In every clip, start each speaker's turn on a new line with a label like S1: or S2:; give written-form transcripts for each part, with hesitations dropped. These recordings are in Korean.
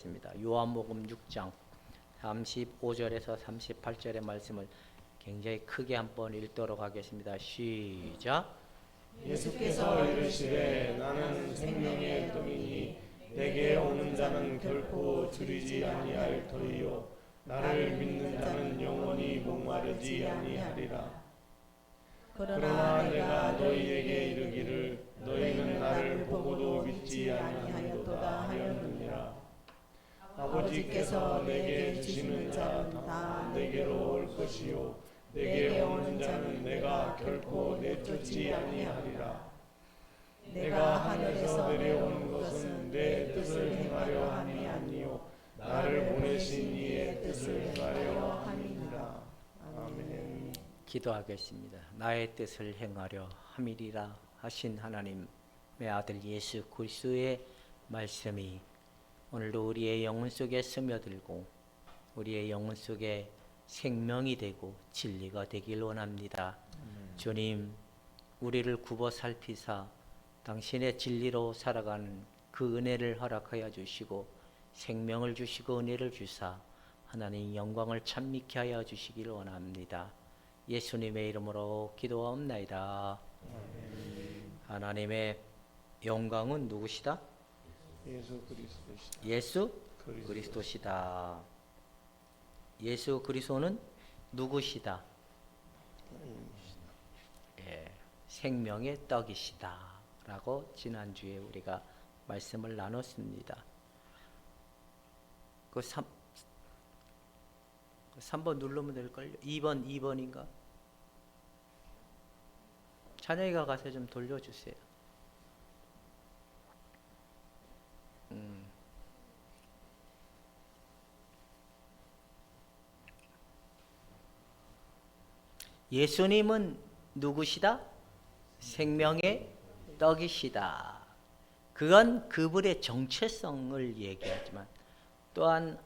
S1: 있습니다. 요한복음 6장 35절에서 38절의 말씀을 굉장히 크게 한번 읽도록 하겠습니다. 시작.
S2: 예수께서 이르시되 나는 생명의 떡이니 내게 오는 자는 결코 줄이지 아니할 터이요 나를 믿는 자는 영원히 목마르지 아니하리라. 그러나 내가 너희에게 이르기를 너희는 나를 보고도 믿지 아니하였도다 하였느니라. 아버지께서 내게 주시는 자 다 내게로 올 것이요 내게 오는 자는 내가 결코 내쫓지 아니하리라. 내가 하늘에서 내려온 것은 내 뜻을 행하려 함이 아니요 나를 보내신 이의 뜻을 행하려 함이니라. 아멘.
S1: 기도하겠습니다. 나의 뜻을 행하려 함이리라 하신 하나님의 아들 예수 그리스도의 말씀이 오늘도 우리의 영혼 속에 스며들고 우리의 영혼 속에 생명이 되고 진리가 되길 원합니다. 주님, 우리를 굽어 살피사 당신의 진리로 살아가는 그 은혜를 허락하여 주시고 생명을 주시고 은혜를 주사 하나님 영광을 찬미케 하여 주시길 원합니다. 예수님의 이름으로 기도하옵나이다. 하나님의 영광은 누구시다?
S2: 예수 그리스도시다.
S1: 예수 그리스도시다. 예수 그리스도는 누구시다? 예, 생명의 떡이시다 라고 지난주에 우리가 말씀을 나눴습니다. 그 3번 누르면 될걸요? 2번인가? 찬영이가 가서 좀 돌려주세요. 예수님은 누구시다? 생명의 떡이시다. 그건 그분의 정체성을 얘기하지만 또한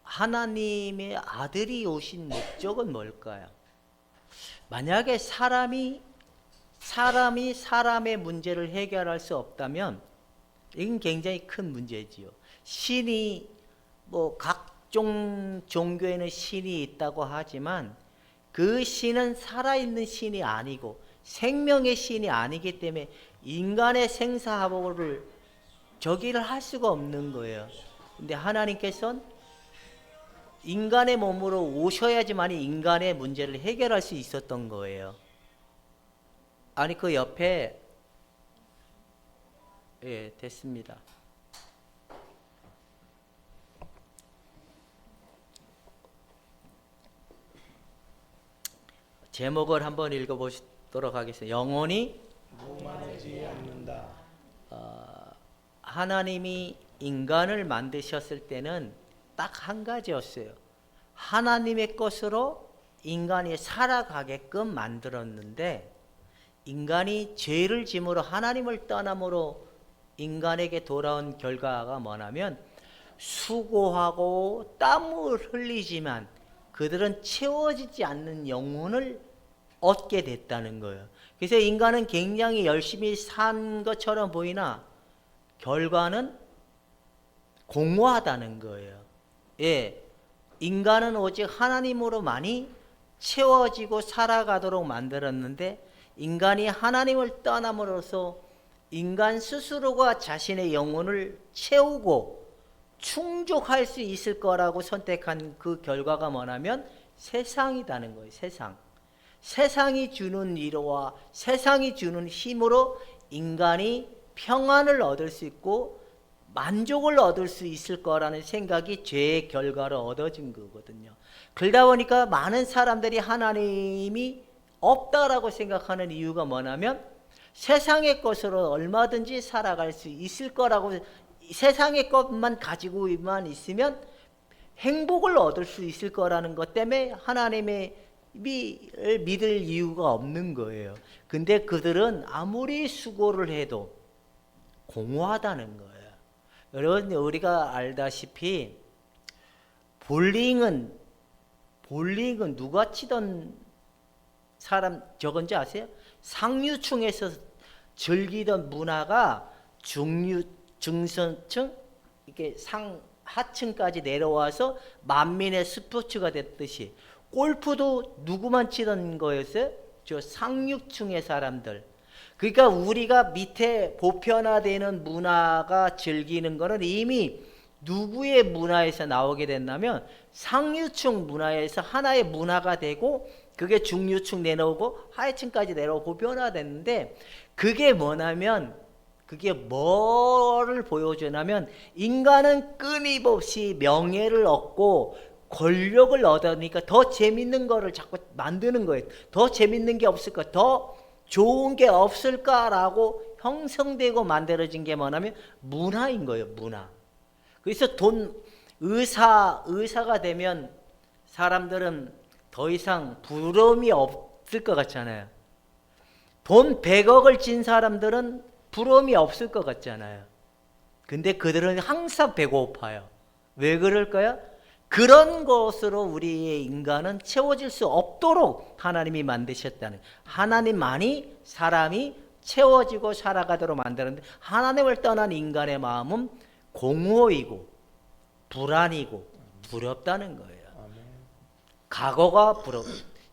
S1: 하나님의 아들이 오신 목적은 뭘까요? 만약에 사람이 사람의 문제를 해결할 수 없다면 이건 굉장히 큰 문제지요. 신이 각종 종교에는 신이 있다고 하지만 그 신은 살아있는 신이 아니고 생명의 신이 아니기 때문에 인간의 생사화복을 저기를 할 수가 없는 거예요. 근데 하나님께서는 인간의 몸으로 오셔야지만 인간의 문제를 해결할 수 있었던 거예요. 아니 그 옆에 됐습니다. 제목을 한번 읽어보도록 하겠습니다. 영원히
S2: 목마르지 않는다.
S1: 하나님이 인간을 만드셨을 때는 딱 한 가지였어요. 하나님의 것으로 인간이 살아가게끔 만들었는데 인간이 죄를 짐으로 하나님을 떠남으로 인간에게 돌아온 결과가 뭐냐면 수고하고 땀을 흘리지만 그들은 채워지지 않는 영혼을 얻게 됐다는 거예요. 그래서 인간은 굉장히 열심히 산 것처럼 보이나 결과는 공허하다는 거예요. 예, 인간은 오직 하나님으로만이 채워지고 살아가도록 만들었는데 인간이 하나님을 떠남으로써 인간 스스로가 자신의 영혼을 채우고 충족할 수 있을 거라고 선택한 그 결과가 뭐냐면 세상이라는 거예요. 세상이 주는 위로와 세상이 주는 힘으로 인간이 평안을 얻을 수 있고 만족을 얻을 수 있을 거라는 생각이 죄의 결과로 얻어진 거거든요. 그러다 보니까 많은 사람들이 하나님이 없다라고 생각하는 이유가 뭐냐면 세상의 것으로 얼마든지 살아갈 수 있을 거라고 세상의 것만 가지고만 있으면 행복을 얻을 수 있을 거라는 것 때문에 하나님의 믿을 이유가 없는 거예요. 근데 그들은 아무리 수고를 해도 공허하다는 거예요. 여러분 우리가 알다시피 볼링은 누가 치던 사람 저건지 아세요? 상류층에서 즐기던 문화가 중선층 이렇게 하층까지 내려와서 만민의 스포츠가 됐듯이 골프도 누구만 치던 거였어요? 저 상류층의 사람들. 그러니까 우리가 밑에 보편화되는 문화가 즐기는 거는 이미 누구의 문화에서 나오게 됐냐면 상류층 문화에서 하나의 문화가 되고 그게 중류층 내려오고 하층까지 내려오고 보편화됐는데 그게 뭐냐면 그게 뭐를 보여주냐면 인간은 끊임없이 명예를 얻고 권력을 얻으니까 더 재밌는 거를 자꾸 만드는 거예요. 더 재밌는 게 없을까? 더 좋은 게 없을까라고 형성되고 만들어진 게 뭐냐면 문화인 거예요. 문화. 그래서 의사가 되면 사람들은 더 이상 부러움이 없을 것 같잖아요. 돈 100억을 진 사람들은 부러움이 없을 것 같잖아요. 근데 그들은 항상 배고파요. 왜 그럴까요? 그런 것으로 우리의 인간은 채워질 수 없도록 하나님이 만드셨다는, 하나님만이 사람이 채워지고 살아가도록 만드는데 하나님을 떠난 인간의 마음은 공허이고 불안이고 두렵다는 거예요. 과거가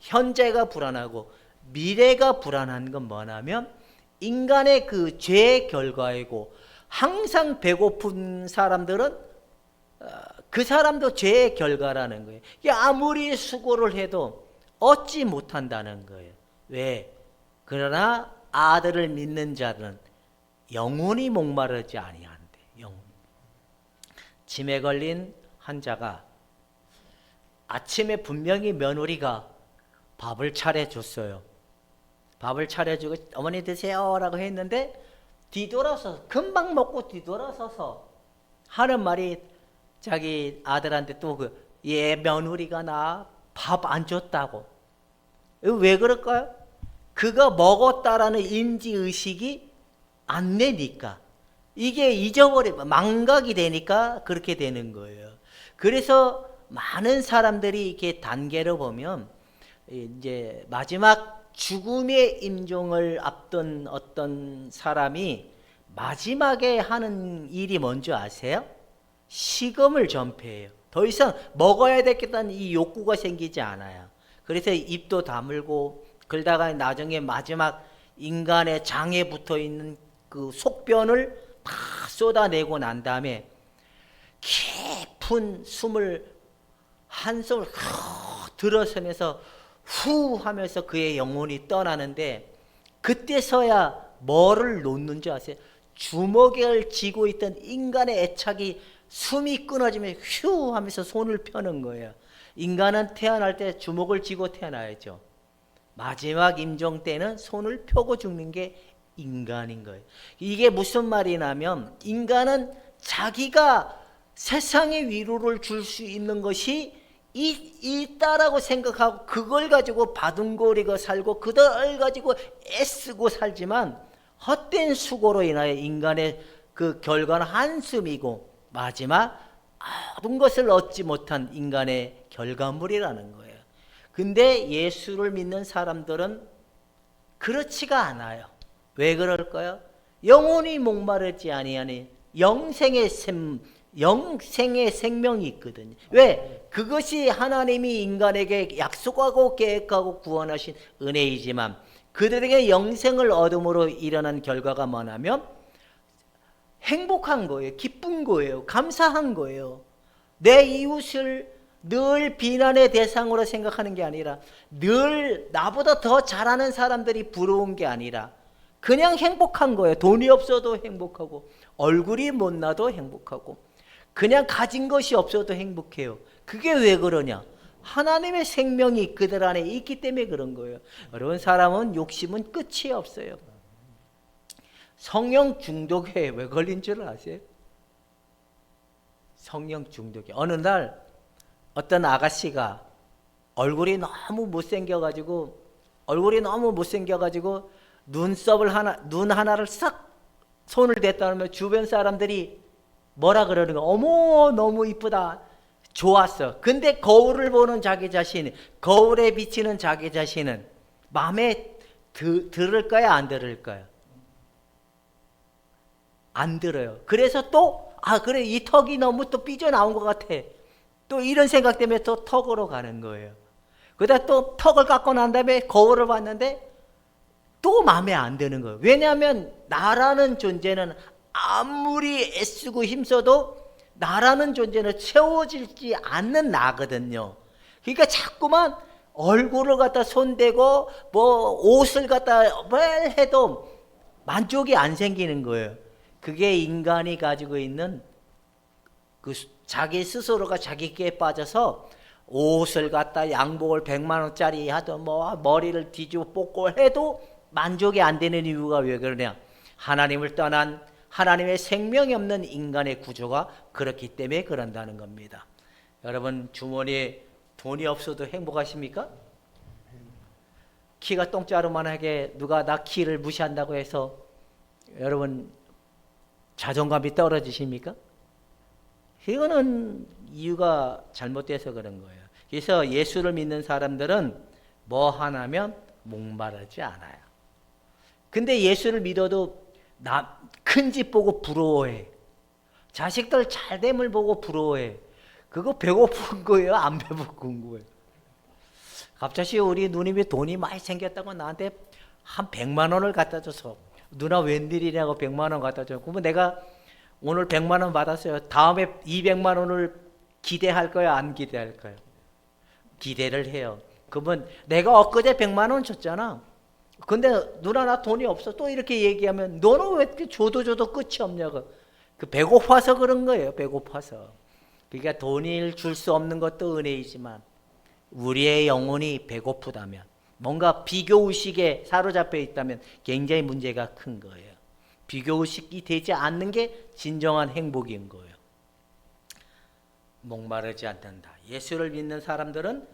S1: 현재가 불안하고 미래가 불안한 건 뭐냐면 인간의 그 죄의 결과이고, 항상 배고픈 사람들은 그 사람도 죄의 결과라는 거예요. 아무리 수고를 해도 얻지 못한다는 거예요. 왜? 그러나 아들을 믿는 자들은 영원히 목마르지 아니한대. 영원. 짐에 걸린 환자가 아침에 분명히 며느리가 밥을 차려줬어요. 밥을 차려주고 어머니 드세요라고 했는데 뒤돌아서 금방 먹고 뒤돌아서서 하는 말이 자기 아들한테 또 얘 며느리가 나 밥 안 줬다고. 왜 그럴까요? 그가 먹었다라는 인지의식이 안 되니까, 이게 망각이 되니까 그렇게 되는 거예요. 그래서 많은 사람들이 이렇게 단계로 보면 이제 마지막 죽음의 임종을 앞둔 어떤 사람이 마지막에 하는 일이 뭔지 아세요? 식음을 전폐해요. 더 이상 먹어야 되겠다는 이 욕구가 생기지 않아요. 그래서 입도 다물고 그러다가 나중에 마지막 인간의 장에 붙어 있는 그 속변을 다 쏟아내고 난 다음에 깊은 한숨을 들어서면서 후 하면서 그의 영혼이 떠나는데, 그때서야 뭐를 놓는지 아세요? 주먹을 쥐고 있던 인간의 애착이 숨이 끊어지면 휴 하면서 손을 펴는 거예요. 인간은 태어날 때 주먹을 쥐고 태어나야죠. 마지막 임종 때는 손을 펴고 죽는 게 인간인 거예요. 이게 무슨 말이냐면 인간은 자기가 세상에 위로를 줄 수 있는 것이 있다라고 생각하고 그걸 가지고 바둥거리고 살고 그걸 가지고 애쓰고 살지만, 헛된 수고로 인하여 인간의 그 결과는 한숨이고 마지막 모든 것을 얻지 못한 인간의 결과물이라는 거예요. 근데 예수를 믿는 사람들은 그렇지가 않아요. 왜 그럴까요? 영원히 목마르지 아니하니 영생의 생명이 있거든요. 왜? 그것이 하나님이 인간에게 약속하고 계획하고 구원하신 은혜이지만, 그들에게 영생을 얻음으로 일어난 결과가 뭐냐면 행복한 거예요. 기쁜 거예요. 감사한 거예요. 내 이웃을 늘 비난의 대상으로 생각하는 게 아니라, 늘 나보다 더 잘하는 사람들이 부러운 게 아니라 그냥 행복한 거예요. 돈이 없어도 행복하고 얼굴이 못나도 행복하고 그냥 가진 것이 없어도 행복해요. 그게 왜 그러냐? 하나님의 생명이 그들 안에 있기 때문에 그런 거예요. 여러분, 사람은 욕심은 끝이 없어요. 성령 중독에 왜 걸린 줄 아세요? 성령 중독에. 어느 날 어떤 아가씨가 얼굴이 너무 못생겨가지고 눈 하나를 싹 손을 댔다 하면 주변 사람들이 뭐라 그러는 거야? 어머, 너무 이쁘다. 좋았어. 근데 거울을 보는 자기 자신, 거울에 비치는 자기 자신은 마음에 들을까요? 안 들을까요? 안 들어요. 그래서 또 아 그래 이 턱이 너무 또 삐져나온 것 같아. 또 이런 생각 때문에 또 턱으로 가는 거예요. 그러다 또 턱을 깎고 난 다음에 거울을 봤는데 또 마음에 안 드는 거예요. 왜냐하면 나라는 존재는 아무리 애쓰고 힘써도 나라는 존재는 채워지지 않는 나거든요. 그러니까 자꾸만 얼굴을 갖다 손대고 뭐 옷을 갖다 뭘 해도 만족이 안 생기는 거예요. 그게 인간이 가지고 있는 그 자기 스스로가 자기께 빠져서 옷을 갖다 양복을 100만 원짜리 하든 뭐 머리를 뒤집어 뽑고 해도 만족이 안 되는 이유가 왜 그러냐? 하나님을 떠난 하나님의 생명이 없는 인간의 구조가 그렇기 때문에 그런다는 겁니다. 여러분 주머니에 돈이 없어도 행복하십니까? 키가 똥자루만하게 누가 나 키를 무시한다고 해서 여러분 자존감이 떨어지십니까? 이거는 이유가 잘못돼서 그런 거예요. 그래서 예수를 믿는 사람들은 뭐 하나면 목마르지 않아요. 근데 예수를 믿어도 큰 집 보고 부러워해. 자식들 잘됨을 보고 부러워해. 그거 배고픈 거예요? 안 배고픈 거예요? 갑자기 우리 누님이 돈이 많이 생겼다고 나한테 한 100만 원을 갖다 줘서 누나 웬일이냐고 100만 원 갖다 줘. 그러면 내가 오늘 100만 원 받았어요. 다음에 200만 원을 기대할 거야? 안 기대할 거야? 기대를 해요. 그러면 내가 엊그제 100만 원 줬잖아. 근데 누나 나 돈이 없어. 또 이렇게 얘기하면 너는 왜 이렇게 줘도 끝이 없냐고. 그 배고파서 그런 거예요. 배고파서. 그러니까 돈을 줄 수 없는 것도 은혜이지만 우리의 영혼이 배고프다면 뭔가 비교의식에 사로잡혀 있다면 굉장히 문제가 큰 거예요. 비교의식이 되지 않는 게 진정한 행복인 거예요. 목마르지 않는다. 예수를 믿는 사람들은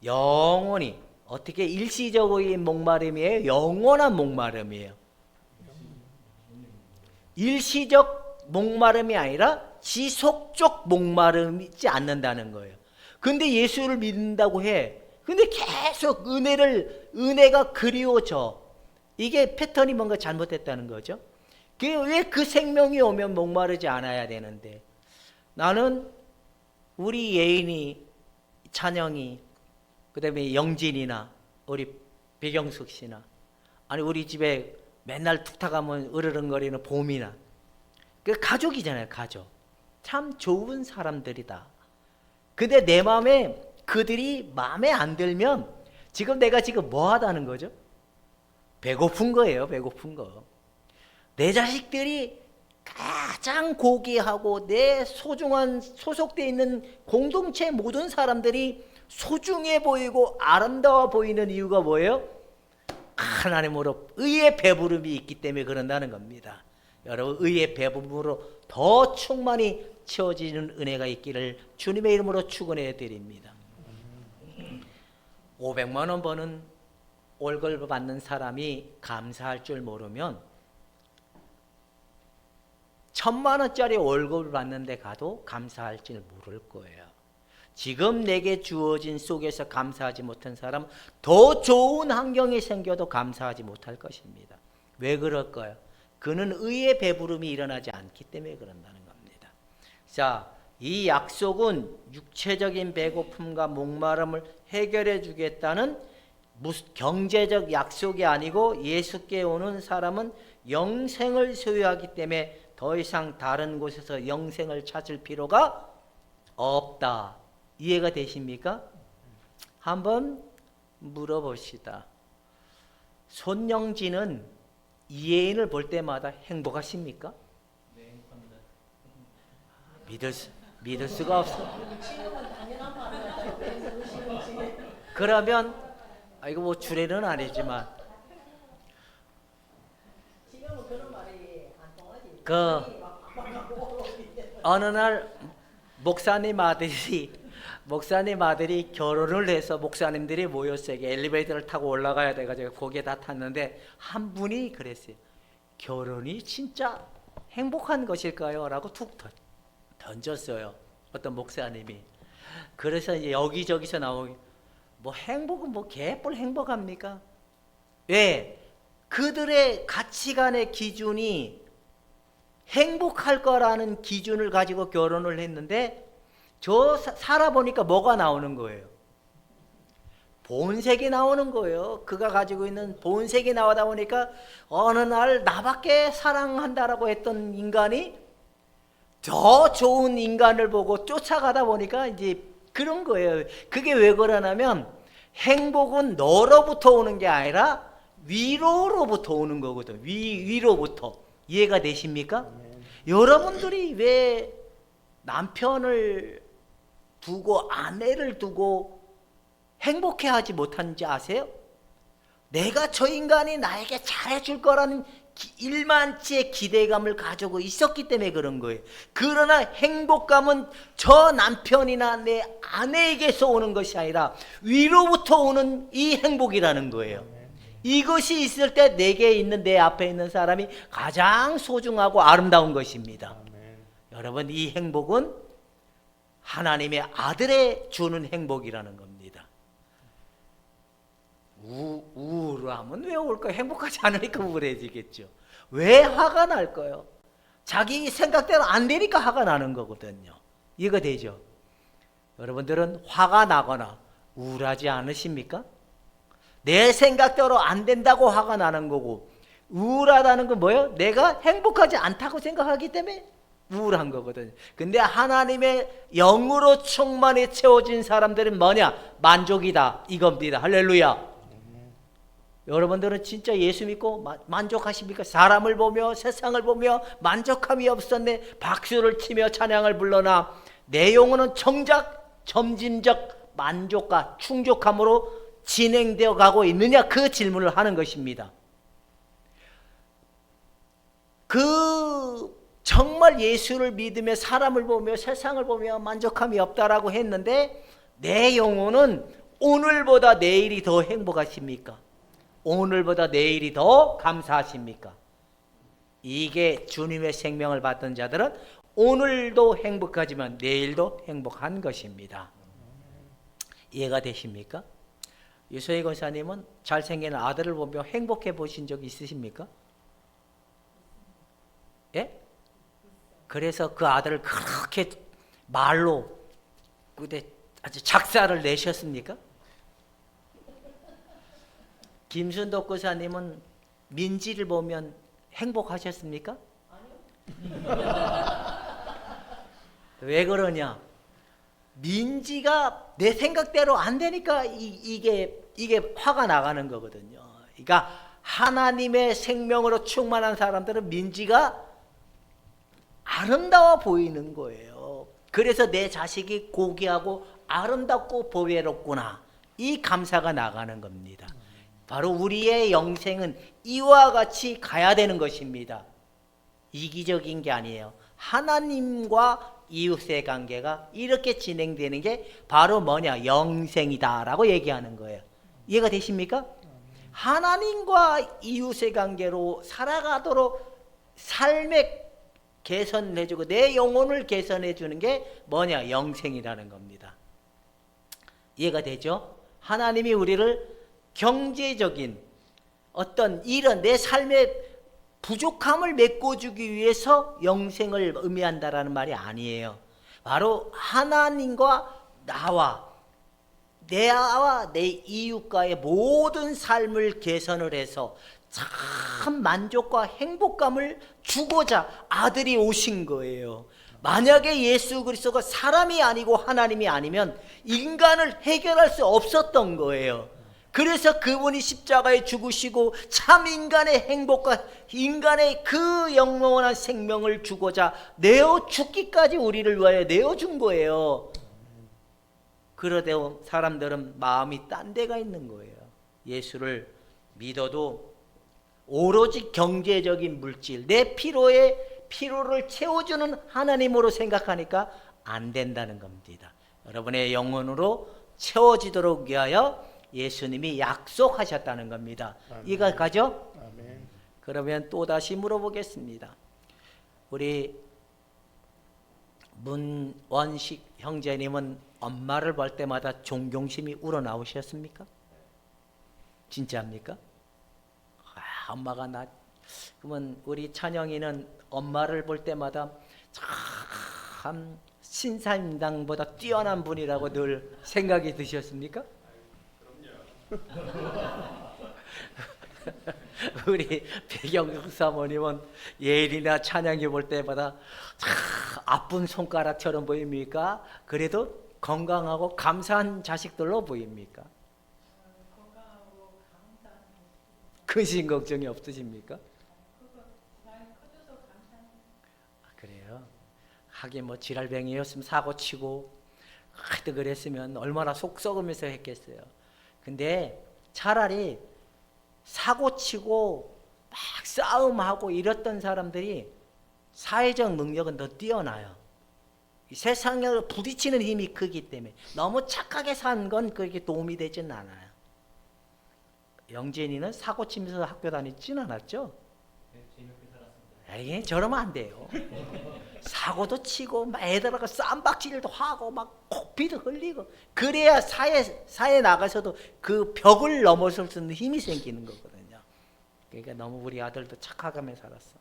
S1: 영원히 어떻게 일시적인 목마름이에요? 영원한 목마름이에요. 일시적 목마름이 아니라 지속적 목마름이지 않는다는 거예요. 근데 예수를 믿는다고 해. 근데 계속 은혜가 그리워져. 이게 패턴이 뭔가 잘못됐다는 거죠. 왜 그 생명이 오면 목마르지 않아야 되는데. 나는 우리 예인이, 찬영이, 그 다음에 영진이나 우리 배경숙 씨나 아니 우리 집에 맨날 툭탁하면 으르렁거리는 봄이나 그 가족이잖아요. 가족. 참 좋은 사람들이다. 근데 내 마음에 그들이 마음에 안 들면 내가 지금 뭐 하다는 거죠? 배고픈 거예요. 배고픈 거. 내 자식들이 가장 고귀하고 내 소중한 소속되어 있는 공동체 모든 사람들이 소중해 보이고 아름다워 보이는 이유가 뭐예요? 하나님으로 의의 배부름이 있기 때문에 그런다는 겁니다. 여러분 의의 배부름으로 더 충만히 채워지는 은혜가 있기를 주님의 이름으로 축원해 드립니다. 500만 원 버는 월급을 받는 사람이 감사할 줄 모르면 1000만 원짜리 월급을 받는데 가도 감사할 줄 모를 거예요. 지금 내게 주어진 속에서 감사하지 못한 사람 더 좋은 환경이 생겨도 감사하지 못할 것입니다. 왜 그럴까요? 그는 의의 배부름이 일어나지 않기 때문에 그런다는 겁니다. 자, 이 약속은 육체적인 배고픔과 목마름을 해결해 주겠다는 경제적 약속이 아니고 예수께 오는 사람은 영생을 소유하기 때문에 더 이상 다른 곳에서 영생을 찾을 필요가 없다. 이해가 되십니까? 한번 물어봅시다. 손영진은 이혜인을 볼 때마다 행복하십니까? 네, 행복합니다. 믿을 수가 없어. 그러면 이거 뭐 주례는 아니지만 그 어느 날 목사님 아들이 결혼을 해서 목사님들이 모였어요. 엘리베이터를 타고 올라가야 돼가지고 거기에 다 탔는데 한 분이 그랬어요. 결혼이 진짜 행복한 것일까요? 라고 툭 던졌어요. 어떤 목사님이. 그래서 이제 여기저기서 나오기 뭐 행복은 뭐 개뿔 행복합니까? 왜? 그들의 가치관의 기준이 행복할 거라는 기준을 가지고 결혼을 했는데 살아보니까 뭐가 나오는 거예요? 본색이 나오는 거예요. 그가 가지고 있는 본색이 나오다 보니까 어느 날 나밖에 사랑한다라고 했던 인간이 더 좋은 인간을 보고 쫓아가다 보니까 이제 그런 거예요. 그게 왜 그러냐면 행복은 너로부터 오는 게 아니라 위로로부터 오는 거거든. 위로부터. 이해가 되십니까? 여러분들이 왜 남편을 두고 아내를 두고 행복해하지 못하는지 아세요? 내가 저 인간이 나에게 잘해줄 거라는 일만치의 기대감을 가지고 있었기 때문에 그런 거예요. 그러나 행복감은 저 남편이나 내 아내에게서 오는 것이 아니라 위로부터 오는 이 행복이라는 거예요. 이것이 있을 때 내게 있는, 내 앞에 있는 사람이 가장 소중하고 아름다운 것입니다. 여러분, 이 행복은 하나님의 아들에 주는 행복이라는 겁니다. 우울함은 왜 올까요? 행복하지 않으니까 우울해지겠죠. 왜 화가 날까요? 자기 생각대로 안 되니까 화가 나는 거거든요. 이거 되죠? 여러분들은 화가 나거나 우울하지 않으십니까? 내 생각대로 안 된다고 화가 나는 거고, 우울하다는 건 뭐예요? 내가 행복하지 않다고 생각하기 때문에 우울한 거거든요. 근데 하나님의 영으로 충만히 채워진 사람들은 뭐냐? 만족이다, 이겁니다. 할렐루야. 여러분들은 진짜 예수 믿고 만족하십니까? 사람을 보며 세상을 보며 만족함이 없었네, 박수를 치며 찬양을 불러나 내 영혼은 정작 점진적 만족과 충족함으로 진행되어 가고 있느냐? 그 질문을 하는 것입니다. 정말 예수를 믿으며 사람을 보며 세상을 보며 만족함이 없다라고 했는데 내 영혼은 오늘보다 내일이 더 행복하십니까? 오늘보다 내일이 더 감사하십니까? 이게 주님의 생명을 받던 자들은 오늘도 행복하지만 내일도 행복한 것입니다. 이해가 되십니까? 유소희 권사님은 잘생긴 아들을 보며 행복해 보신 적 있으십니까? 예? 그래서 그 아들을 그렇게 말로 아주 작사를 내셨습니까? 김순덕 권사님은 민지를 보면 행복하셨습니까? 아니요. 왜 그러냐? 민지가 내 생각대로 안 되니까 이게 화가 나가는 거거든요. 그러니까 하나님의 생명으로 충만한 사람들은 민지가 아름다워 보이는 거예요. 그래서 내 자식이 고귀하고 아름답고 보배롭구나, 이 감사가 나가는 겁니다. 바로 우리의 영생은 이와 같이 가야 되는 것입니다. 이기적인 게 아니에요. 하나님과 이웃의 관계가 이렇게 진행되는 게 바로 뭐냐? 영생이다라고 얘기하는 거예요. 이해가 되십니까? 하나님과 이웃의 관계로 살아가도록 삶의 개선을 해주고 내 영혼을 개선해 주는 게 뭐냐? 영생이라는 겁니다. 이해가 되죠? 하나님이 우리를 경제적인 어떤 이런 내 삶의 부족함을 메꿔주기 위해서 영생을 의미한다라는 말이 아니에요. 바로 하나님과 나와 내 이웃과의 모든 삶을 개선을 해서 참 만족과 행복감을 주고자 아들이 오신 거예요. 만약에 예수 그리스도가 사람이 아니고 하나님이 아니면 인간을 해결할 수 없었던 거예요. 그래서 그분이 십자가에 죽으시고 참 인간의 행복과 인간의 그 영원한 생명을 주고자 내어 죽기까지 우리를 위하여 내어준 거예요. 그러되 사람들은 마음이 딴 데가 있는 거예요. 예수를 믿어도 오로지 경제적인 물질, 내 피로를 채워주는 하나님으로 생각하니까 안 된다는 겁니다. 여러분의 영혼으로 채워지도록 위하여 예수님이 약속하셨다는 겁니다. 이해가 가죠?
S2: 아멘.
S1: 그러면 또다시 물어보겠습니다. 우리 문원식 형제님은 엄마를 볼 때마다 존경심이 우러나오셨습니까? 진짜입니까? 엄마가 나 그러면 우리 찬영이는 엄마를 볼 때마다 참 신사임당보다 뛰어난 분이라고 늘 생각이 드셨습니까? 우리 배경숙 사모님은 예린이나 찬양이 볼 때마다 참 아픈 손가락처럼 보입니까? 그래도 건강하고 감사한 자식들로 보입니까? 근심 걱정이 없으십니까? 그래요. 하긴 뭐 지랄뱅이였으면 사고치고 하여튼 그랬으면 얼마나 속 썩으면서 했겠어요. 근데 차라리 사고치고 막 싸움하고 이랬던 사람들이 사회적 능력은 더 뛰어나요. 세상을 부딪히는 힘이 크기 때문에 너무 착하게 산 건 그렇게 도움이 되지는 않아요. 영진이는 사고치면서 학교 다니진 않았죠?
S3: 네, 재밌게 살았습니다.
S1: 에이, 저러면 안 돼요. 사고도 치고 막 애들하고 쌈박질도 하고 막 코피도 흘리고 그래야 사회 나가서도 그 벽을 넘어설 수 있는 힘이 생기는 거거든요. 그러니까 너무 우리 아들도 착하게 살았어.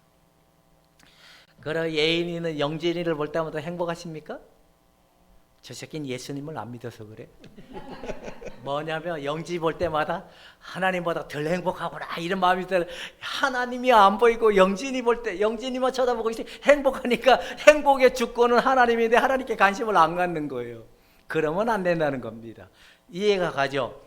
S1: 그럼 예인이는 영진이를 볼 때마다 행복하십니까? 저 새끼는 예수님을 안 믿어서 그래. 뭐냐면 영지 볼 때마다 하나님보다 덜 행복하구나 이런 마음이 들어. 하나님이 안 보이고 영진이 볼 때 영진이만 쳐다보고 있어. 행복하니까 행복의 주권은 하나님인데 하나님께 관심을 안 갖는 거예요. 그러면 안 된다는 겁니다. 이해가 가죠?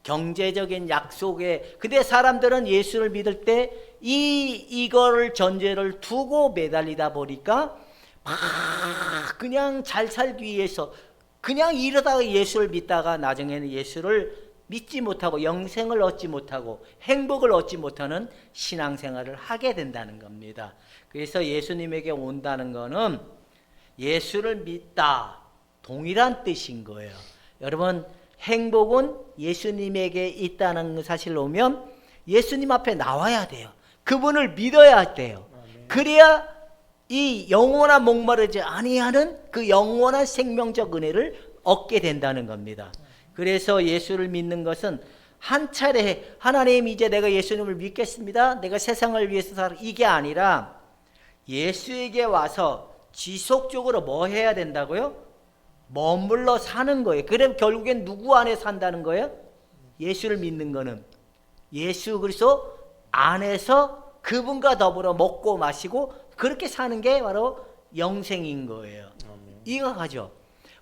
S1: 경제적인 약속에 근데 사람들은 예수를 믿을 때 이거를 전제를 두고 매달리다 보니까 막 그냥 잘 살기 위해서 그냥 이러다가 예수를 믿다가 나중에는 예수를 믿지 못하고 영생을 얻지 못하고 행복을 얻지 못하는 신앙생활을 하게 된다는 겁니다. 그래서 예수님에게 온다는 거는 예수를 믿다 동일한 뜻인 거예요. 여러분 행복은 예수님에게 있다는 사실을 오면 예수님 앞에 나와야 돼요. 그분을 믿어야 돼요. 그래야 이 영원한 목마르지 아니하는 그 영원한 생명적 은혜를 얻게 된다는 겁니다. 그래서 예수를 믿는 것은 한 차례 하나님 이제 내가 예수님을 믿겠습니다. 내가 세상을 위해서 살아 이게 아니라 예수에게 와서 지속적으로 뭐 해야 된다고요? 머물러 사는 거예요. 그럼 결국엔 누구 안에 산다는 거예요? 예수를 믿는 거는 예수 그리스도 안에서 그분과 더불어 먹고 마시고 그렇게 사는 게 바로 영생인 거예요. 이거 가죠.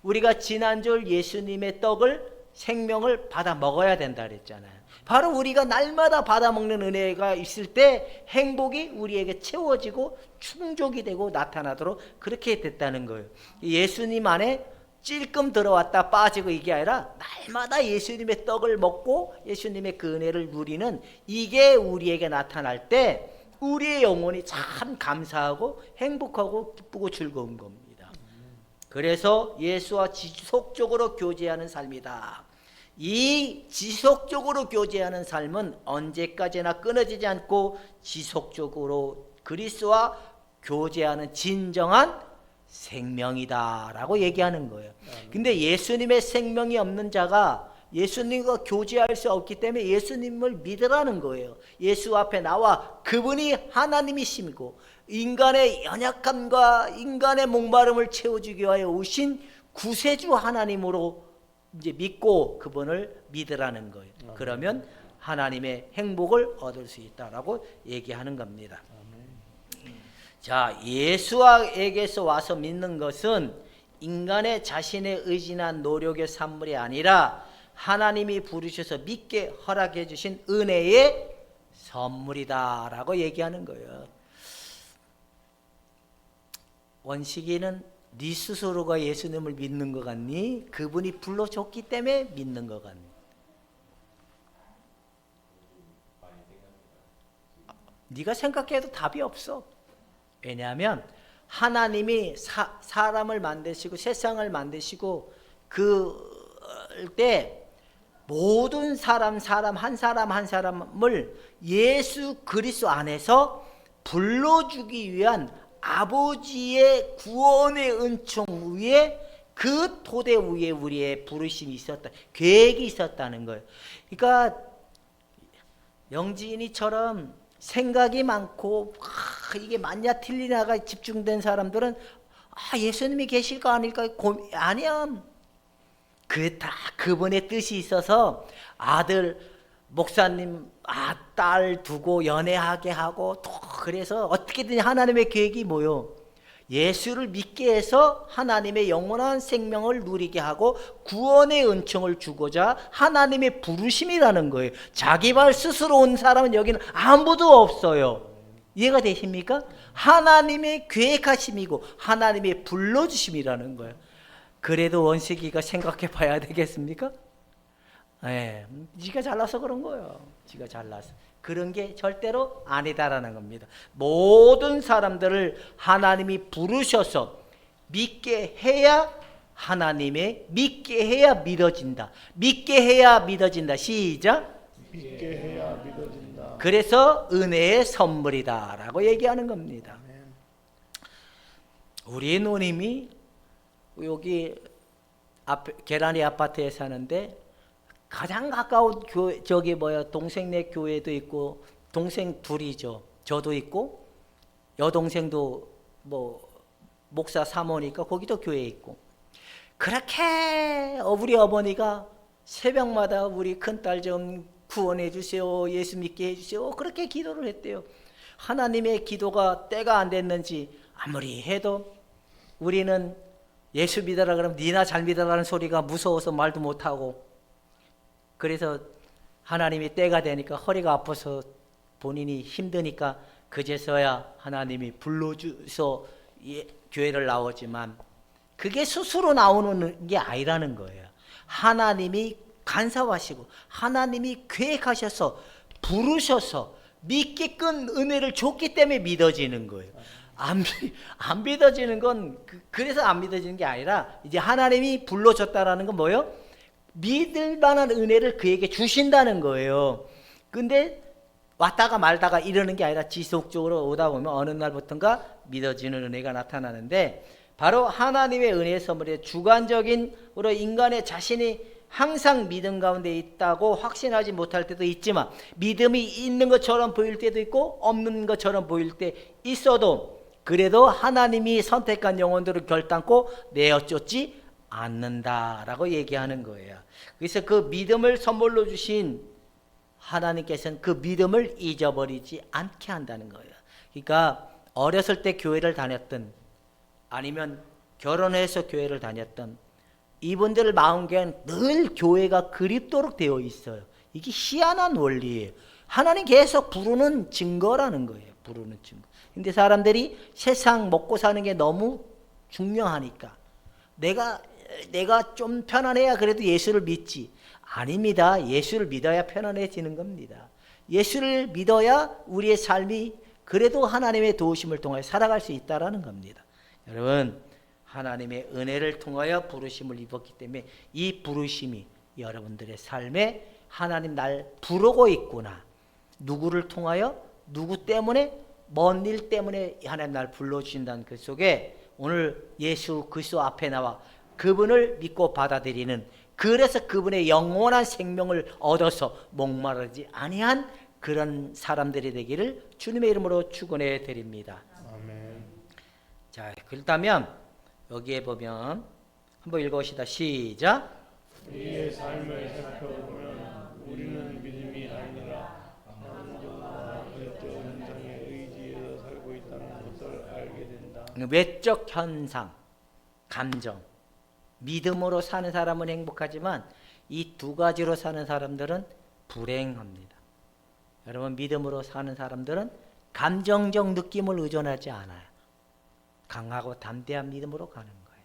S1: 우리가 지난주 예수님의 떡을 생명을 받아 먹어야 된다 그랬잖아요. 바로 우리가 날마다 받아 먹는 은혜가 있을 때 행복이 우리에게 채워지고 충족이 되고 나타나도록 그렇게 됐다는 거예요. 예수님 안에 찔끔 들어왔다 빠지고 이게 아니라 날마다 예수님의 떡을 먹고 예수님의 그 은혜를 누리는 이게 우리에게 나타날 때 우리의 영혼이 참 감사하고 행복하고 기쁘고 즐거운 겁니다. 그래서 예수와 지속적으로 교제하는 삶이다. 이 지속적으로 교제하는 삶은 언제까지나 끊어지지 않고 지속적으로 그리스도와 교제하는 진정한 생명이다라고 얘기하는 거예요. 근데 예수님의 생명이 없는 자가 예수님과 교제할 수 없기 때문에 예수님을 믿으라는 거예요. 예수 앞에 나와 그분이 하나님이시고 인간의 연약함과 인간의 목마름을 채워주기 위하여 오신 구세주 하나님으로 이제 믿고 그분을 믿으라는 거예요. 그러면 하나님의 행복을 얻을 수 있다라고 얘기하는 겁니다. 자, 예수에게서 와서 믿는 것은 인간의 자신의 의지나 노력의 산물이 아니라 하나님이 부르셔서 믿게 허락해 주신 은혜의 선물이다라고 얘기하는 거예요. 원식이는 네 스스로가 예수님을 믿는 것 같니? 그분이 불러줬기 때문에 믿는 것 같니? 네가 생각해도 답이 없어. 왜냐하면 하나님이 사람을 만드시고 세상을 만드시고 그때 모든 사람 한 사람을 예수 그리스도 안에서 불러주기 위한 아버지의 구원의 은총 위에 그 토대 위에 우리의 부르심이 있었다. 계획이 있었다는 거예요. 그러니까 영진이처럼 생각이 많고 이게 맞냐 틀리냐가 집중된 사람들은 예수님이 계실까 아닐까 아니야. 그 다 그분의 뜻이 있어서 아들 목사님 딸 두고 연애하게 하고 또 그래서 어떻게든 하나님의 계획이 뭐요? 예수를 믿게 해서 하나님의 영원한 생명을 누리게 하고 구원의 은총을 주고자 하나님의 부르심이라는 거예요. 자기 발 스스로 온 사람은 여기는 아무도 없어요. 이해가 되십니까? 하나님의 계획하심이고 하나님의 불러주심이라는 거예요. 그래도 원식이가 생각해 봐야 되겠습니까? 지가 잘나서 그런 거예요. 지가 잘나서. 그런 게 절대로 아니다라는 겁니다. 모든 사람들을 하나님이 부르셔서 믿게 해야 하나님의 믿게 해야 믿어진다. 믿게 해야 믿어진다. 시작.
S2: 믿게 해야 믿어진다.
S1: 그래서 은혜의 선물이다라고 얘기하는 겁니다. 우리 누님이 여기 계란이 아파트에 사는데 가장 가까운 교회 동생네 교회도 있고 동생 둘이죠. 저도 있고 여동생도 목사 사모니까 거기도 교회 있고 그렇게 우리 어머니가 새벽마다 우리 큰딸 좀 구원해 주세요. 예수 믿게 해 주세요. 그렇게 기도를 했대요. 하나님의 기도가 때가 안 됐는지 아무리 해도 우리는 예수 믿어라 그러면 니나 잘 믿어라는 소리가 무서워서 말도 못하고 그래서 하나님이 때가 되니까 허리가 아파서 본인이 힘드니까 그제서야 하나님이 불러주서 교회를 나오지만 그게 스스로 나오는 게 아니라는 거예요. 하나님이 간섭하시고 하나님이 계획하셔서 부르셔서 믿기끔 은혜를 줬기 때문에 믿어지는 거예요. 안 믿어지는 건 그래서 안 믿어지는 게 아니라 이제 하나님이 불러줬다라는 건 뭐예요? 믿을 만한 은혜를 그에게 주신다는 거예요. 근데 왔다가 말다가 이러는 게 아니라 지속적으로 오다 보면 어느 날부터인가 믿어지는 은혜가 나타나는데 바로 하나님의 은혜의 선물에 주관적인으로 인간의 자신이 항상 믿음 가운데 있다고 확신하지 못할 때도 있지만 믿음이 있는 것처럼 보일 때도 있고 없는 것처럼 보일 때 있어도 그래도 하나님이 선택한 영혼들을 결단코 내어쫓지 않는다라고 얘기하는 거예요. 그래서 그 믿음을 선물로 주신 하나님께서는 그 믿음을 잊어버리지 않게 한다는 거예요. 그러니까 어렸을 때 교회를 다녔던 아니면 결혼해서 교회를 다녔던 이분들 마음속에는 늘 교회가 그립도록 되어 있어요. 이게 희한한 원리예요. 하나님 계속 부르는 증거라는 거예요. 부르는 증거. 근데 사람들이 세상 먹고 사는 게 너무 중요하니까 내가 좀 편안해야 그래도 예수를 믿지. 아닙니다. 예수를 믿어야 편안해지는 겁니다. 예수를 믿어야 우리의 삶이 그래도 하나님의 도우심을 통하여 살아갈 수 있다라는 겁니다. 여러분, 하나님의 은혜를 통하여 부르심을 입었기 때문에 이 부르심이 여러분들의 삶에 하나님 날 부르고 있구나. 누구를 통하여? 누구 때문에? 먼 일 때문에 하나님 날 불러주신다는 그 속에 오늘 예수 그리스도 앞에 나와 그분을 믿고 받아들이는 그래서 그분의 영원한 생명을 얻어서 목마르지 아니한 그런 사람들이 되기를 주님의 이름으로 축원해 드립니다.
S2: 아멘.
S1: 자, 그렇다면 여기에 보면 한번 읽어봅시다. 시작.
S2: 우리의 삶을 살펴보면 우리는 믿음이 아니라 감정과 외적 현상에 의지해서 살고 있다는 것을 알게 된다.
S1: 외적 현상, 감정, 믿음으로 사는 사람은 행복하지만 이 두 가지로 사는 사람들은 불행합니다. 여러분, 믿음으로 사는 사람들은 감정적 느낌을 의존하지 않아요. 강하고 담대한 믿음으로 가는 거예요.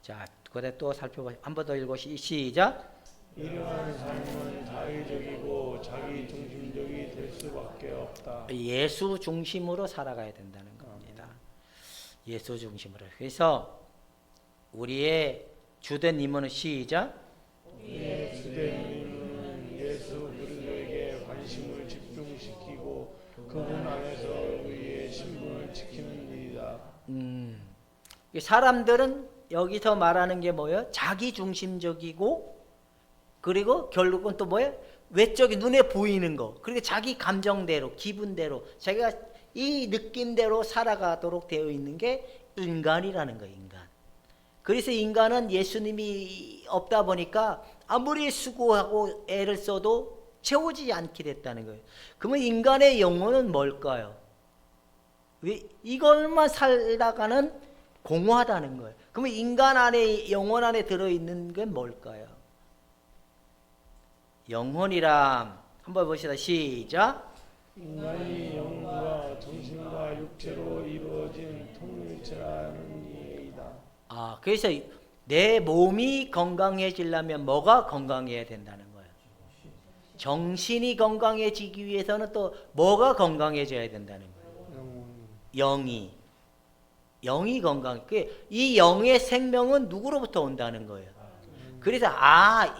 S1: 자, 그때 또 살펴보시죠. 한 번 더 읽으시 시작.
S2: 이러한 삶은 자의적이고 자기 중심적이 될 수밖에 없다.
S1: 예수 중심으로 살아가야 된다는 겁니다. 예수 중심으로. 그래서 우리의 주된 임무는 시작.
S2: 우리의 주된 임무는 예수 그리스도에게 관심을 집중시키고 그분 안에서 우리의 신분을 지키는 일이다.
S1: 사람들은 여기서 말하는 게 뭐예요? 자기 중심적이고 그리고 결국은 또 뭐예요? 외적인 눈에 보이는 거, 그리고 자기 감정대로, 기분대로, 자기가 이 느낌대로 살아가도록 되어 있는 게 인간이라는 거예요. 인간. 그래서 인간은 예수님이 없다 보니까 아무리 수고하고 애를 써도 채워지지 않게 됐다는 거예요. 그러면 인간의 영혼은 뭘까요? 왜 이걸만 살다가는 공허하다는 거예요. 그러면 인간 안에, 영혼 안에 들어있는 게 뭘까요? 영혼이란, 한번 봅시다. 시작.
S2: 인간이 영과 정신과 육체로 이루어진 통일체라는 이해이다.
S1: 그래서 내 몸이 건강해지려면 뭐가 건강해야 된다는 거예요? 정신이 건강해지기 위해서는 또 뭐가 건강해져야 된다는 거예요? 영이 건강. 이 영의 생명은 누구로부터 온다는 거예요? 그래서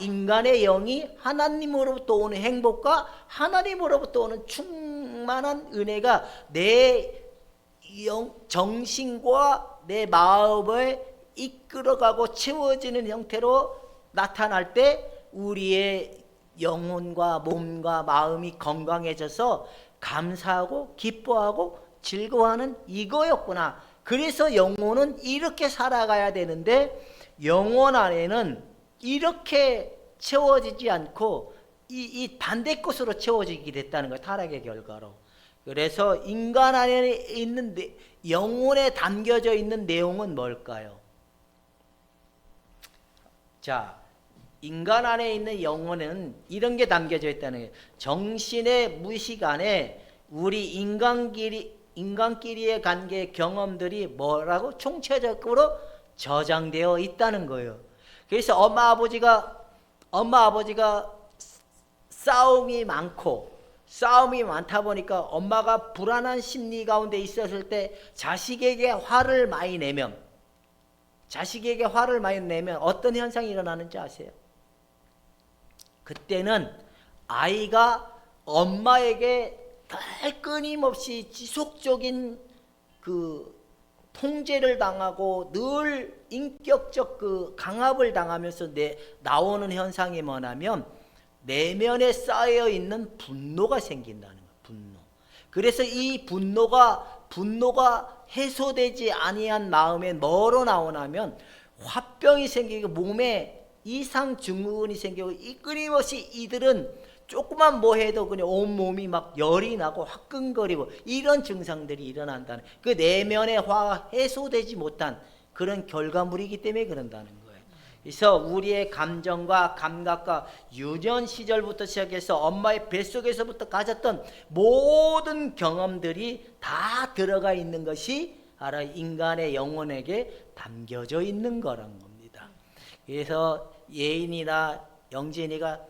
S1: 인간의 영이 하나님으로부터 오는 행복과 하나님으로부터 오는 충만한 은혜가 내 정신과 내 마음을 이끌어가고 채워지는 형태로 나타날 때 우리의 영혼과 몸과 마음이 건강해져서 감사하고 기뻐하고 즐거워하는 이거였구나. 그래서 영혼은 이렇게 살아가야 되는데 영혼 안에는 이렇게 채워지지 않고 이 반대 것으로 채워지게 됐다는 거예요. 타락의 결과로. 그래서 인간 안에 있는 영혼에 담겨져 있는 내용은 뭘까요? 자, 인간 안에 있는 영혼에는 이런 게 담겨져 있다는 거예요. 정신의 무의식 안에 우리 인간끼리의 관계 경험들이 뭐라고? 총체적으로 저장되어 있다는 거예요. 그래서 엄마 아버지가 싸움이 많다 보니까 엄마가 불안한 심리 가운데 있었을 때 자식에게 화를 많이 내면 어떤 현상이 일어나는지 아세요? 그때는 아이가 엄마에게 늘 끊임없이 지속적인 통제를 당하고 늘 인격적 강압을 당하면서 나오는 현상이 뭐냐면 내면에 쌓여 있는 분노가 생긴다는 거예요. 분노. 그래서 이 분노가 해소되지 아니한 마음에 뭐로 나오냐면 화병이 생기고 몸에 이상 증후군이 생기고 끊임없이 이들은 조금만 뭐 해도 그냥 온몸이 막 열이 나고 화끈거리고 이런 증상들이 일어난다는, 그 내면의 화가 해소되지 못한 그런 결과물이기 때문에 그런다는 거예요. 그래서 우리의 감정과 감각과 유년 시절부터 시작해서 엄마의 뱃속에서부터 가졌던 모든 경험들이 다 들어가 있는 것이 바로 인간의 영혼에게 담겨져 있는 거란 겁니다. 그래서 예인이나 영진이가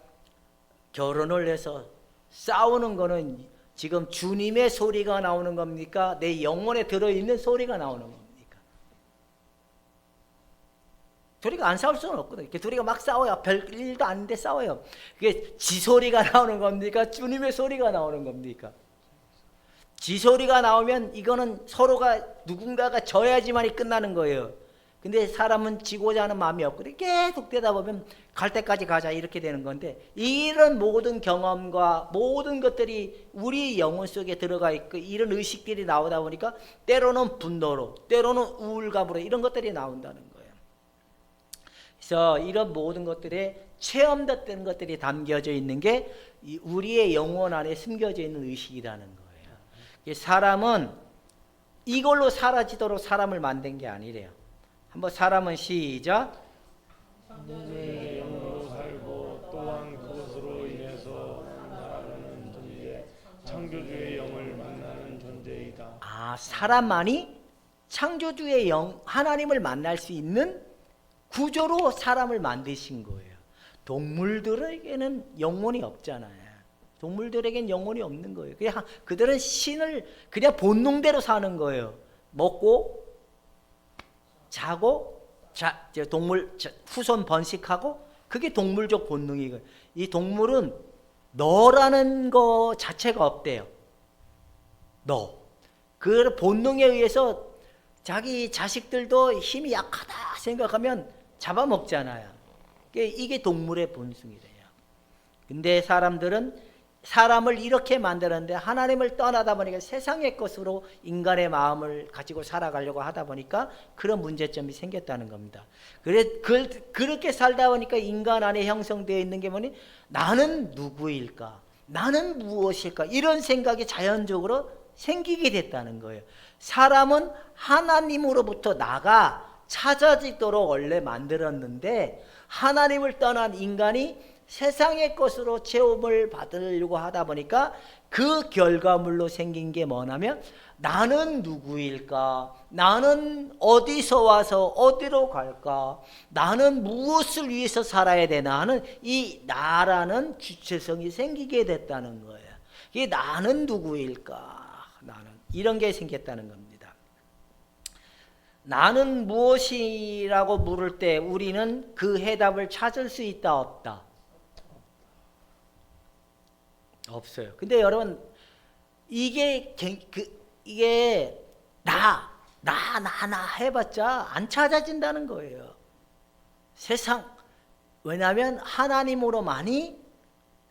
S1: 결혼을 해서 싸우는 거는 지금 주님의 소리가 나오는 겁니까? 내 영혼에 들어있는 소리가 나오는 겁니까? 둘이가 안 싸울 수는 없거든요. 둘이가 막 싸워요. 별 일도 아닌데 싸워요. 그게 지 소리가 나오는 겁니까? 주님의 소리가 나오는 겁니까? 지 소리가 나오면 이거는 서로가 누군가가 져야지만이 끝나는 거예요. 근데 사람은 지고자 하는 마음이 없거든요. 계속 되다 보면 갈 때까지 가자 이렇게 되는 건데, 이런 모든 경험과 모든 것들이 우리 영혼 속에 들어가 있고 이런 의식들이 나오다 보니까 때로는 분노로, 때로는 우울감으로 이런 것들이 나온다는 거예요. 그래서 이런 모든 것들에 체험됐던 것들이 담겨져 있는 게 우리의 영혼 안에 숨겨져 있는 의식이라는 거예요. 사람은 이걸로 사라지도록 사람을 만든 게 아니래요. 한번 사람은 시작.
S2: 문제의 영으로 살고 또한 그것으로 인해서 나아가는 존재, 창조주의 영을 만나는 존재이다.
S1: 사람만이 창조주의 영, 하나님을 만날 수 있는 구조로 사람을 만드신 거예요. 동물들에게는 영혼이 없잖아요. 동물들에게는 영혼이 없는 거예요. 그냥 그들은 신을 그냥 본능대로 사는 거예요. 먹고 자고 동물 후손 번식하고, 그게 동물적 본능이고, 이 동물은 너라는 거 자체가 없대요. 그 본능에 의해서 자기 자식들도 힘이 약하다 생각하면 잡아먹잖아요. 이게 동물의 본성이래요. 근데 사람들은 사람을 이렇게 만들었는데 하나님을 떠나다 보니까 세상의 것으로 인간의 마음을 가지고 살아가려고 하다 보니까 그런 문제점이 생겼다는 겁니다. 그렇게 살다 보니까 인간 안에 형성되어 있는 게 뭐니? 나는 누구일까? 나는 무엇일까? 이런 생각이 자연적으로 생기게 됐다는 거예요. 사람은 하나님으로부터 나가 찾아지도록 원래 만들었는데 하나님을 떠난 인간이 세상의 것으로 체험을 받으려고 하다 보니까 그 결과물로 생긴 게 뭐냐면 나는 누구일까? 나는 어디서 와서 어디로 갈까? 나는 무엇을 위해서 살아야 되나 하는 이 나라는 주체성이 생기게 됐다는 거예요. 이게 나는 누구일까? 나는 이런 게 생겼다는 겁니다. 나는 무엇이라고 물을 때 우리는 그 해답을 찾을 수 있다 없다? 없어요. 근데 여러분 이게 나 해봤자 안 찾아진다는 거예요. 세상 왜냐하면 하나님으로만이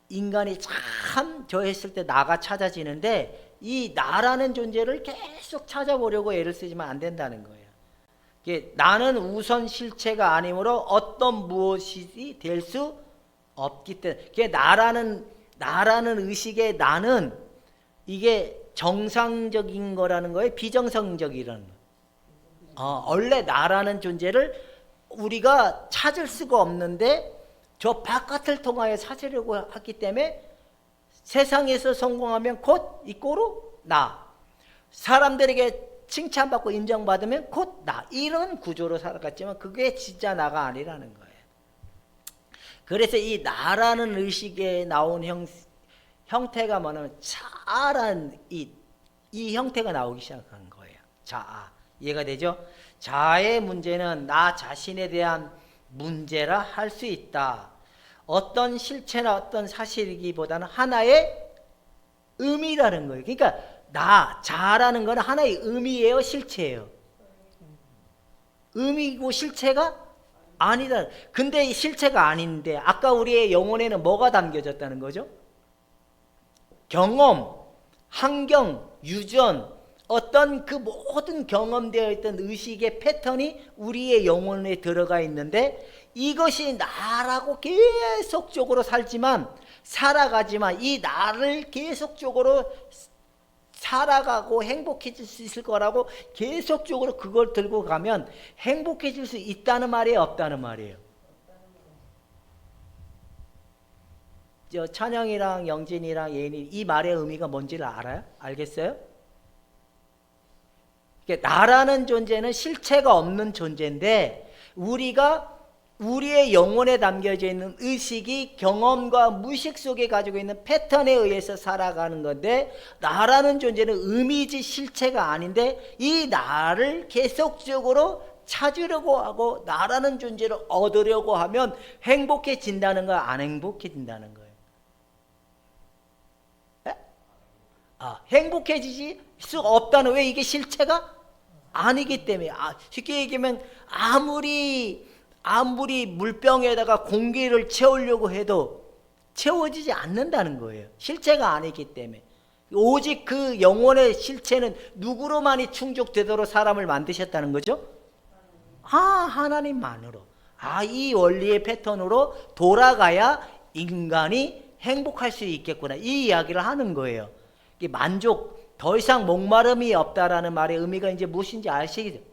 S1: 인간이 참 저했을 때 나가 찾아지는데 이 나라는 존재를 계속 찾아보려고 애를 쓰지만 안 된다는 거예요. 나는 우선 실체가 아니므로 어떤 무엇이 될 수 없기 때문에 나라는 의식의 나는 이게 정상적인 거라는 거예요? 비정상적이라는 거예요? 원래 나라는 존재를 우리가 찾을 수가 없는데 저 바깥을 통하여 찾으려고 하기 때문에 세상에서 성공하면 곧 이꼬로 나, 사람들에게 칭찬받고 인정받으면 곧 나, 이런 구조로 살아갔지만 그게 진짜 나가 아니라는 거예요. 그래서 이 나라는 의식에 나온 형태가 뭐냐면 자아란 이 형태가 나오기 시작한 거예요. 자아. 이해가 되죠? 자아의 문제는 나 자신에 대한 문제라 할 수 있다. 어떤 실체나 어떤 사실이기보다는 하나의 의미라는 거예요. 그러니까 자아라는 건 하나의 의미예요, 실체예요? 의미고 실체가 아니다. 근데 이 실체가 아닌데 아까 우리의 영혼에는 뭐가 담겨졌다는 거죠? 경험, 환경, 유전, 어떤 그 모든 경험되어 있던 의식의 패턴이 우리의 영혼에 들어가 있는데 이것이 나라고 계속적으로 살아가지만 이 나를 계속적으로 살아가고 행복해질 수 있을 거라고 계속적으로 그걸 들고 가면 행복해질 수 있다는 말이에요, 없다는 말이에요? 찬영이랑 영진이랑 예인이 이 말의 의미가 뭔지를 알아요? 알겠어요? 나라는 존재는 실체가 없는 존재인데 우리의 영혼에 담겨져 있는 의식이 경험과 무의식 속에 가지고 있는 패턴에 의해서 살아가는 건데 나라는 존재는 의미지 실체가 아닌데 이 나를 계속적으로 찾으려고 하고 나라는 존재를 얻으려고 하면 행복해진다는 거야, 안 행복해진다는 거예요? 행복해지지 수 없다는, 왜? 이게 실체가 아니기 때문에. 쉽게 얘기하면 아무리 물병에다가 공기를 채우려고 해도 채워지지 않는다는 거예요. 실체가 아니기 때문에. 오직 그 영혼의 실체는 누구로만이 충족되도록 사람을 만드셨다는 거죠? 하나님만으로. 이 원리의 패턴으로 돌아가야 인간이 행복할 수 있겠구나, 이 이야기를 하는 거예요. 만족, 더 이상 목마름이 없다라는 말의 의미가 이제 무엇인지 아시겠죠?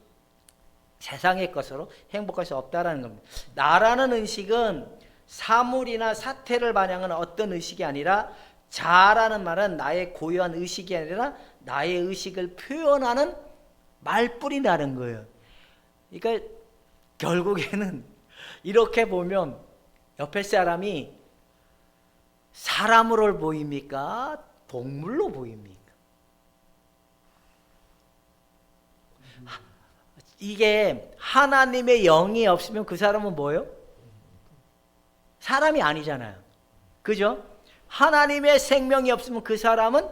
S1: 세상의 것으로 행복할 수 없다라는 겁니다. 나라는 의식은 사물이나 사태를 반영하는 어떤 의식이 아니라, 자라는 말은 나의 고유한 의식이 아니라 나의 의식을 표현하는 말뿐이라는 거예요. 그러니까 결국에는 이렇게 보면 옆에 사람이 사람으로 보입니까? 동물로 보입니까? 이게 하나님의 영이 없으면 그 사람은 뭐예요? 사람이 아니잖아요. 그죠? 하나님의 생명이 없으면 그 사람은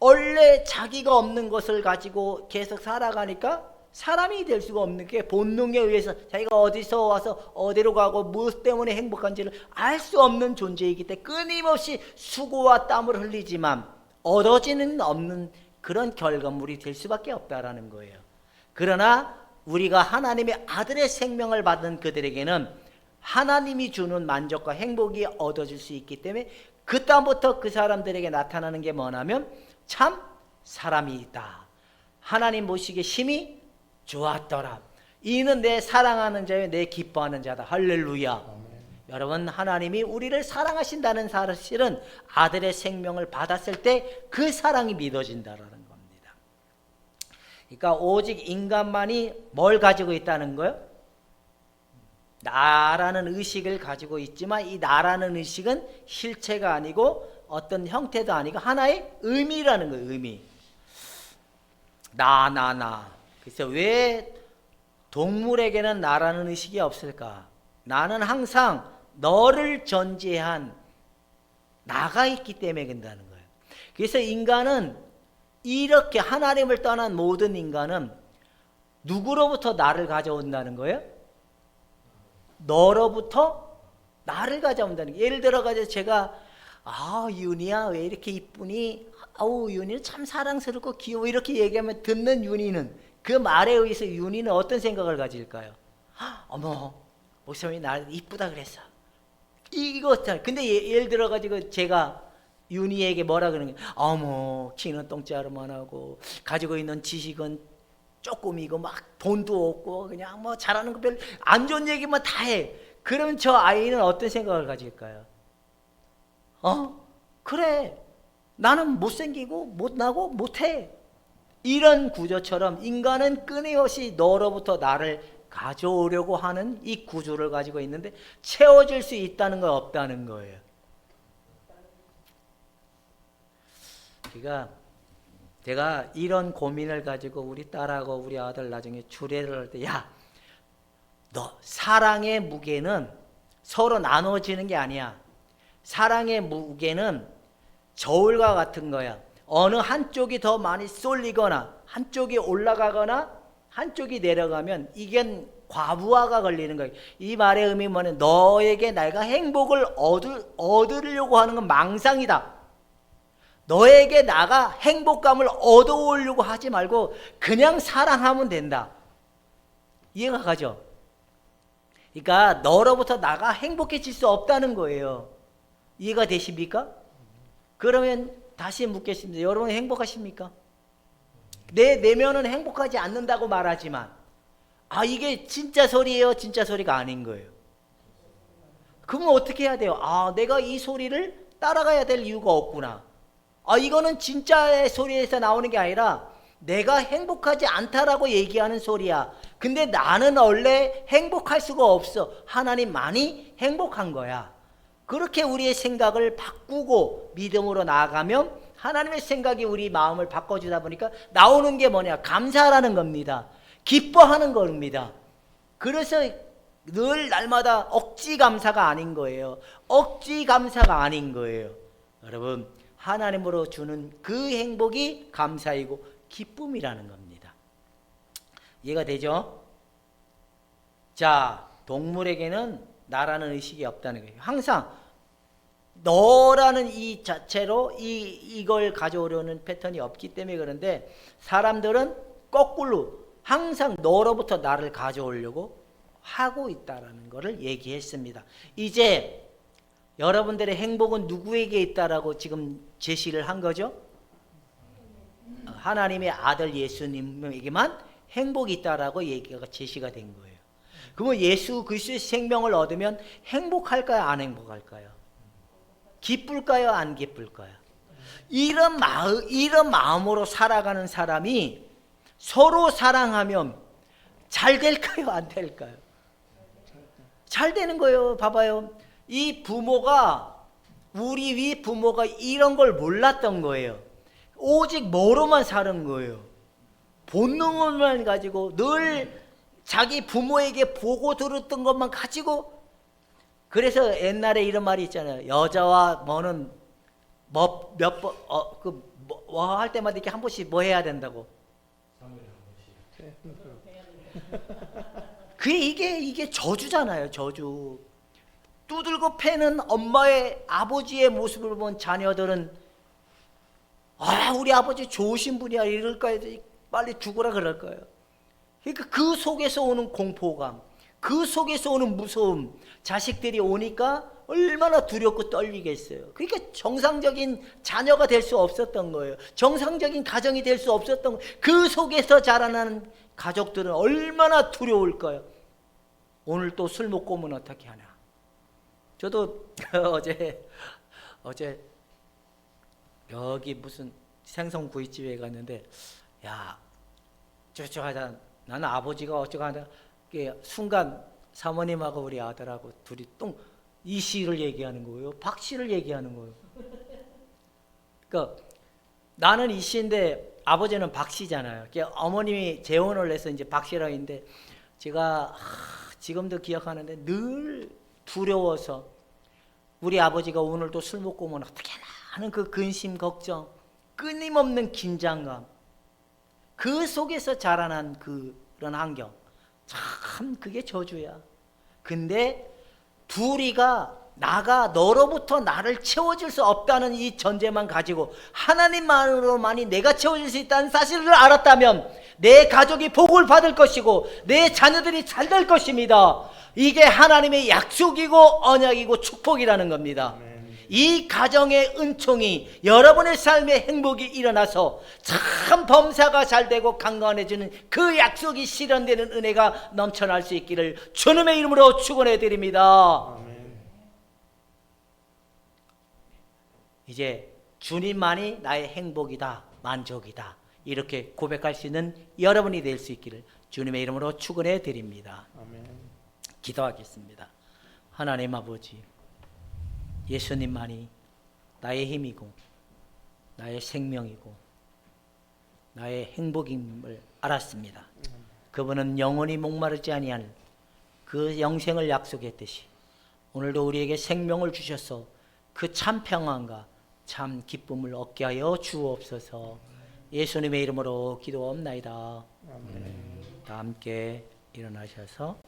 S1: 원래 자기가 없는 것을 가지고 계속 살아가니까 사람이 될 수가 없는 게 본능에 의해서 자기가 어디서 와서 어디로 가고 무엇 때문에 행복한지를 알 수 없는 존재이기 때문에 끊임없이 수고와 땀을 흘리지만 얻어지는 없는 그런 결과물이 될 수밖에 없다라는 거예요. 그러나 우리가 하나님의 아들의 생명을 받은 그들에게는 하나님이 주는 만족과 행복이 얻어질 수 있기 때문에 그 다음부터 그 사람들에게 나타나는 게 뭐냐면 참 사람이 있다. 하나님 보시기에 심히 좋았더라. 이는 내 사랑하는 자요 내 기뻐하는 자다. 할렐루야. 여러분, 하나님이 우리를 사랑하신다는 사실은 아들의 생명을 받았을 때 그 사랑이 믿어진다라는 겁니다. 그러니까 오직 인간만이 뭘 가지고 있다는 거예요? 나라는 의식을 가지고 있지만 이 나라는 의식은 실체가 아니고 어떤 형태도 아니고 하나의 의미라는 거예요. 의미. 나. 그래서 왜 동물에게는 나라는 의식이 없을까? 나는 항상 너를 전제한 나가 있기 때문에 그런다는 거예요. 그래서 인간은 이렇게 하나님을 떠난 모든 인간은 누구로부터 나를 가져온다는 거예요? 너로부터 나를 가져온다는 거예요. 예를 들어 가지고 제가 윤희야 왜 이렇게 이쁘니? 윤희는 참 사랑스럽고 귀여워 이렇게 얘기하면 듣는 윤희는 그 말에 의해서 윤희는 어떤 생각을 가질까요? 어머 목사님이 날 이쁘다 그랬어. 이거잖아요. 근데 예를 들어 가지고 제가 윤희에게 뭐라 그러는 거예요? 어머 키는 똥자루만 하고 가지고 있는 지식은 조금이고 막 돈도 없고 그냥 뭐 잘하는 거 별로 안 좋은 얘기만 다 해. 그러면 저 아이는 어떤 생각을 가질까요? 그래 나는 못생기고 못나고 못해. 이런 구조처럼 인간은 끊임없이 너로부터 나를 가져오려고 하는 이 구조를 가지고 있는데 채워질 수 있다는 건 없다는 거예요. 그러니까 제가 이런 고민을 가지고 우리 딸하고 우리 아들 나중에 주례를 할 때 너 사랑의 무게는 서로 나눠지는 게 아니야. 사랑의 무게는 저울과 같은 거야. 어느 한쪽이 더 많이 쏠리거나 한쪽이 올라가거나 한쪽이 내려가면 이게 과부하가 걸리는 거예요. 이 말의 의미는 뭐냐면 너에게 내가 행복을 얻으려고 하는 건 망상이다. 너에게 나가 행복감을 얻어오려고 하지 말고 그냥 사랑하면 된다. 이해가 가죠? 그러니까 너로부터 나가 행복해질 수 없다는 거예요. 이해가 되십니까? 그러면 다시 묻겠습니다. 여러분 행복하십니까? 내 내면은 행복하지 않는다고 말하지만 이게 진짜 소리예요? 진짜 소리가 아닌 거예요. 그러면 어떻게 해야 돼요? 내가 이 소리를 따라가야 될 이유가 없구나. 이거는 진짜의 소리에서 나오는 게 아니라 내가 행복하지 않다라고 얘기하는 소리야. 근데 나는 원래 행복할 수가 없어. 하나님만이 행복한 거야. 그렇게 우리의 생각을 바꾸고 믿음으로 나아가면 하나님의 생각이 우리 마음을 바꿔주다 보니까 나오는 게 뭐냐? 감사라는 겁니다. 기뻐하는 겁니다. 그래서 늘 날마다 억지 감사가 아닌 거예요. 억지 감사가 아닌 거예요. 여러분 하나님으로 주는 그 행복이 감사이고 기쁨이라는 겁니다. 이해가 되죠? 자, 동물에게는 나라는 의식이 없다는 거예요. 항상 너라는 이 자체로 이걸 가져오려는 패턴이 없기 때문에 그런데 사람들은 거꾸로 항상 너로부터 나를 가져오려고 하고 있다라는 것을 얘기했습니다. 이제 여러분들의 행복은 누구에게 있다라고 지금 제시를 한 거죠? 하나님의 아들 예수님에게만 행복이 있다라고 얘기가 제시가 된 거예요. 그러면 예수 그리스도의 생명을 얻으면 행복할까요? 안 행복할까요? 기쁠까요? 안 기쁠까요? 이런 마음으로 살아가는 사람이 서로 사랑하면 잘 될까요? 안 될까요? 잘 되는 거예요. 봐봐요. 이 부모가 우리 위 부모가 이런 걸 몰랐던 거예요. 오직 뭐로만 사는 거예요. 본능만 가지고 늘 자기 부모에게 보고 들었던 것만 가지고. 그래서 옛날에 이런 말이 있잖아요. 여자와 뭐는 뭐 할 때마다 이렇게 한 번씩 뭐 해야 된다고. 이게 저주잖아요, 저주. 두들고 패는 엄마의 아버지의 모습을 본 자녀들은 우리 아버지 좋으신 분이야 이럴 거예요. 빨리 죽으라 그럴 거예요. 그러니까 그 속에서 오는 공포감, 그 속에서 오는 무서움, 자식들이 오니까 얼마나 두렵고 떨리겠어요. 그러니까 정상적인 자녀가 될 수 없었던 거예요. 정상적인 가정이 될 수 없었던 거예요. 그 속에서 자라나는 가족들은 얼마나 두려울까요? 오늘 또 술 먹고 오면 어떻게 하나. 저도 어제 여기 무슨 생선구이집에 갔는데, 야, 저쪽 하자. 나는 아버지가 어쩌고 하다 순간 사모님하고 우리 아들하고 둘이 이 씨를 얘기하는 거예요. 박 씨를 얘기하는 거예요. 그러니까 나는 이 씨인데 아버지는 박 씨잖아요. 그러니까 어머님이 재혼을 해서 이제 박 씨라고 했는데, 제가 지금도 기억하는데 늘 두려워서 우리 아버지가 오늘도 술 먹고 오면 어떻게 하나 하는 그 근심 걱정, 끊임없는 긴장감, 그 속에서 자라난 그런 환경, 참 그게 저주야. 근데 둘이가 나가 너로부터 나를 채워줄 수 없다는 이 전제만 가지고 하나님만으로만이 내가 채워줄 수 있다는 사실을 알았다면 내 가족이 복을 받을 것이고 내 자녀들이 잘 될 것입니다. 이게 하나님의 약속이고 언약이고 축복이라는 겁니다. 이 가정의 은총이 여러분의 삶의 행복이 일어나서 참 범사가 잘 되고 강건해지는 그 약속이 실현되는 은혜가 넘쳐날 수 있기를 주님의 이름으로 축원해 드립니다. 이제 주님만이 나의 행복이다, 만족이다, 이렇게 고백할 수 있는 여러분이 될 수 있기를 주님의 이름으로 축원해 드립니다.
S2: 아멘.
S1: 기도하겠습니다. 하나님 아버지, 예수님만이 나의 힘이고 나의 생명이고 나의 행복임을 알았습니다. 그분은 영원히 목마르지 아니하는 그 영생을 약속했듯이 오늘도 우리에게 생명을 주셔서 그 참 평안과 참 기쁨을 얻게 하여 주옵소서. 예수님의 이름으로 기도옵나이다. 다 함께 일어나셔서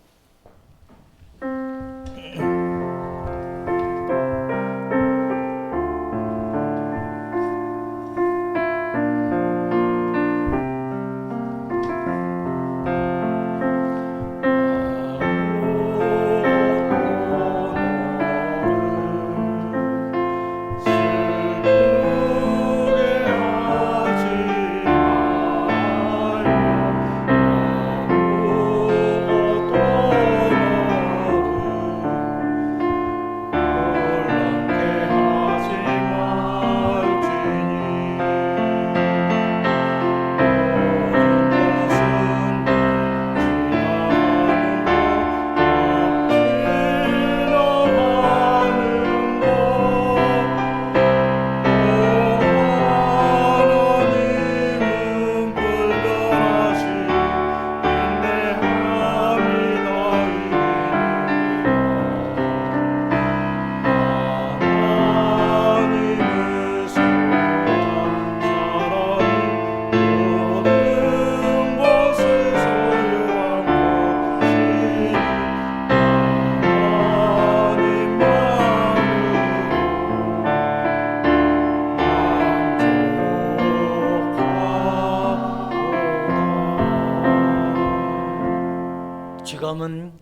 S1: 지금은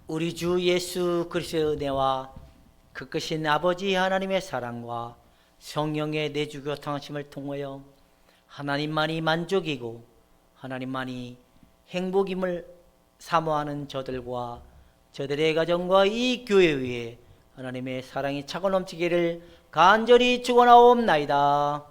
S1: 우리 주 예수 그리스도의 은혜와 그 크신 아버지 하나님의 사랑과 성령의 내주 교통하심을 통하여 하나님만이 만족이고 하나님만이 행복임을 사모하는 저들과 저들의 가정과 이 교회 위에 하나님의 사랑이 차고 넘치기를 간절히 축원하옵나이다.